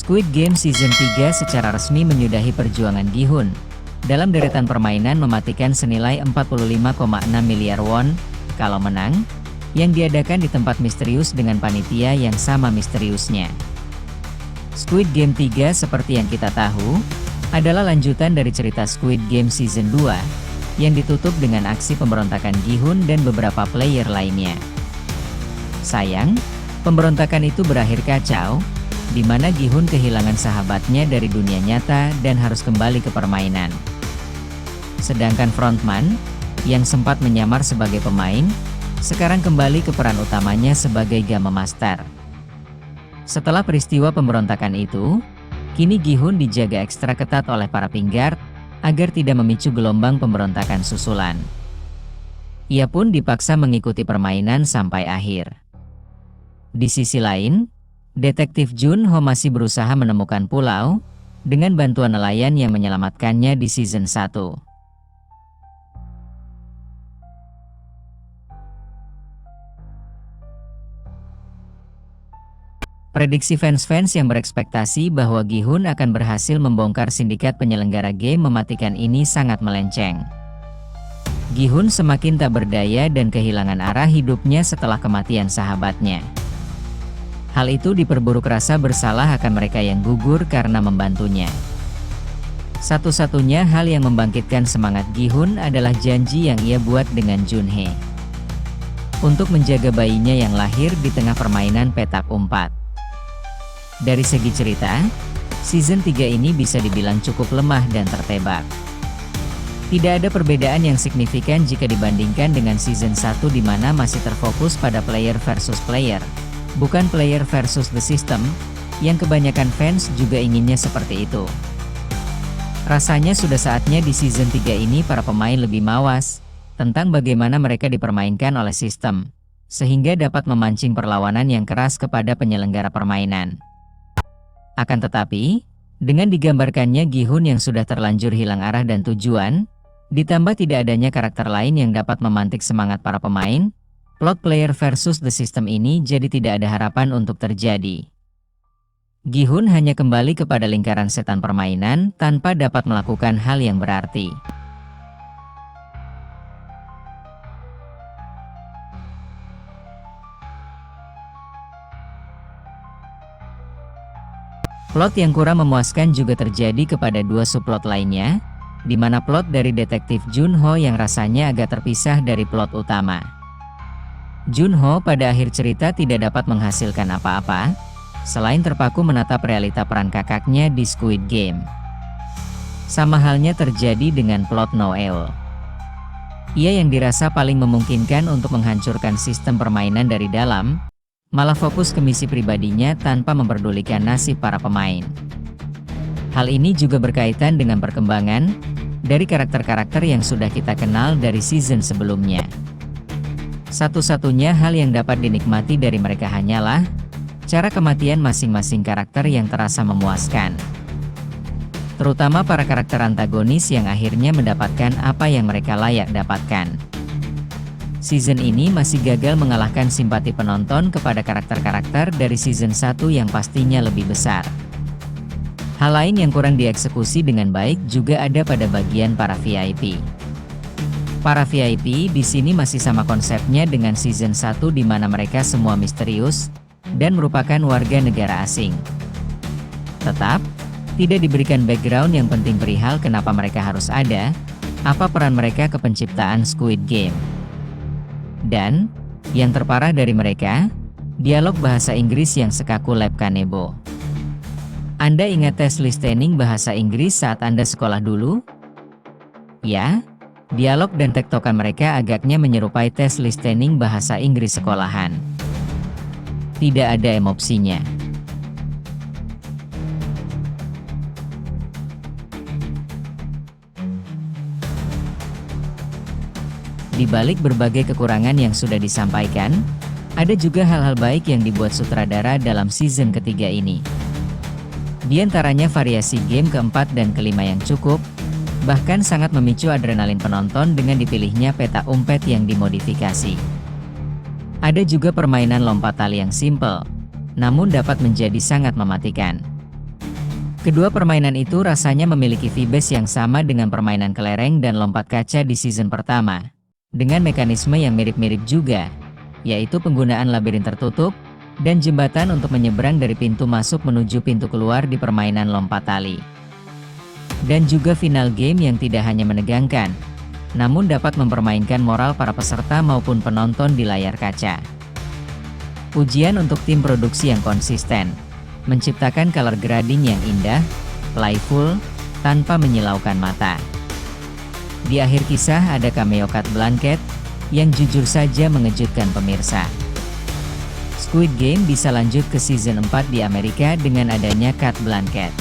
Squid Game Season 3 secara resmi menyudahi perjuangan Gi-hun dalam deretan permainan mematikan senilai 45,6 miliar won kalau menang, yang diadakan di tempat misterius dengan panitia yang sama misteriusnya. Squid Game 3 seperti yang kita tahu, adalah lanjutan dari cerita Squid Game Season 2, yang ditutup dengan aksi pemberontakan Gi-hun dan beberapa player lainnya. Sayang, pemberontakan itu berakhir kacau, di mana Gi-hun kehilangan sahabatnya dari dunia nyata dan harus kembali ke permainan. Sedangkan frontman, yang sempat menyamar sebagai pemain, sekarang kembali ke peran utamanya sebagai Game Master. Setelah peristiwa pemberontakan itu, kini Gi-hun dijaga ekstra ketat oleh para pinggard, agar tidak memicu gelombang pemberontakan susulan. Ia pun dipaksa mengikuti permainan sampai akhir. Di sisi lain, Detektif Jun Ho masih berusaha menemukan pulau, dengan bantuan nelayan yang menyelamatkannya di season 1. Prediksi fans-fans yang berekspektasi bahwa Gi-hun akan berhasil membongkar sindikat penyelenggara game mematikan ini sangat melenceng. Gi-hun semakin tak berdaya dan kehilangan arah hidupnya setelah kematian sahabatnya. Hal itu diperburuk rasa bersalah akan mereka yang gugur karena membantunya. Satu-satunya hal yang membangkitkan semangat Gi-hun adalah janji yang ia buat dengan Junhee untuk menjaga bayinya yang lahir di tengah permainan petak umpet. Dari segi cerita, season 3 ini bisa dibilang cukup lemah dan tertebak. Tidak ada perbedaan yang signifikan jika dibandingkan dengan season 1 di mana masih terfokus pada player versus player, bukan player versus the system, yang kebanyakan fans juga inginnya seperti itu. Rasanya sudah saatnya di season 3 ini para pemain lebih mawas tentang bagaimana mereka dipermainkan oleh sistem, sehingga dapat memancing perlawanan yang keras kepada penyelenggara permainan. Akan tetapi, dengan digambarkannya Gi-hun yang sudah terlanjur hilang arah dan tujuan, ditambah tidak adanya karakter lain yang dapat memantik semangat para pemain, plot player versus the system ini jadi tidak ada harapan untuk terjadi. Gi-hun hanya kembali kepada lingkaran setan permainan tanpa dapat melakukan hal yang berarti. Plot yang kurang memuaskan juga terjadi kepada dua subplot lainnya, di mana plot dari detektif Jun Ho yang rasanya agak terpisah dari plot utama. Jun Ho pada akhir cerita tidak dapat menghasilkan apa-apa, selain terpaku menatap realita peran kakaknya di Squid Game. Sama halnya terjadi dengan plot Noel. Ia yang dirasa paling memungkinkan untuk menghancurkan sistem permainan dari dalam, malah fokus ke misi pribadinya tanpa memperdulikan nasib para pemain. Hal ini juga berkaitan dengan perkembangan dari karakter-karakter yang sudah kita kenal dari season sebelumnya. Satu-satunya hal yang dapat dinikmati dari mereka hanyalah cara kematian masing-masing karakter yang terasa memuaskan. Terutama para karakter antagonis yang akhirnya mendapatkan apa yang mereka layak dapatkan. Season ini masih gagal mengalahkan simpati penonton kepada karakter-karakter dari season 1 yang pastinya lebih besar. Hal lain yang kurang dieksekusi dengan baik juga ada pada bagian para VIP. Para VIP di sini masih sama konsepnya dengan season 1 di mana mereka semua misterius dan merupakan warga negara asing. Tetap, tidak diberikan background yang penting perihal kenapa mereka harus ada, apa peran mereka ke penciptaan Squid Game. Dan, yang terparah dari mereka, dialog bahasa Inggris yang sekaku lab kanebo. Anda ingat tes listening bahasa Inggris saat Anda sekolah dulu? Ya, dialog dan tektokan mereka agaknya menyerupai tes listening bahasa Inggris sekolahan. Tidak ada emosinya. Di balik berbagai kekurangan yang sudah disampaikan, ada juga hal-hal baik yang dibuat sutradara dalam season ketiga ini. Di antaranya variasi game keempat dan kelima yang cukup, bahkan sangat memicu adrenalin penonton dengan dipilihnya peta umpet yang dimodifikasi. Ada juga permainan lompat tali yang simple, namun dapat menjadi sangat mematikan. Kedua permainan itu rasanya memiliki vibes yang sama dengan permainan kelereng dan lompat kaca di season pertama, dengan mekanisme yang mirip-mirip juga, yaitu penggunaan labirin tertutup dan jembatan untuk menyeberang dari pintu masuk menuju pintu keluar di permainan lompat tali. Dan juga final game yang tidak hanya menegangkan, namun dapat mempermainkan moral para peserta maupun penonton di layar kaca. Ujian untuk tim produksi yang konsisten, menciptakan color grading yang indah, playful, tanpa menyilaukan mata. Di akhir kisah ada cameo Cate Blanchett, yang jujur saja mengejutkan pemirsa. Squid Game bisa lanjut ke season 4 di Amerika dengan adanya Cate Blanchett.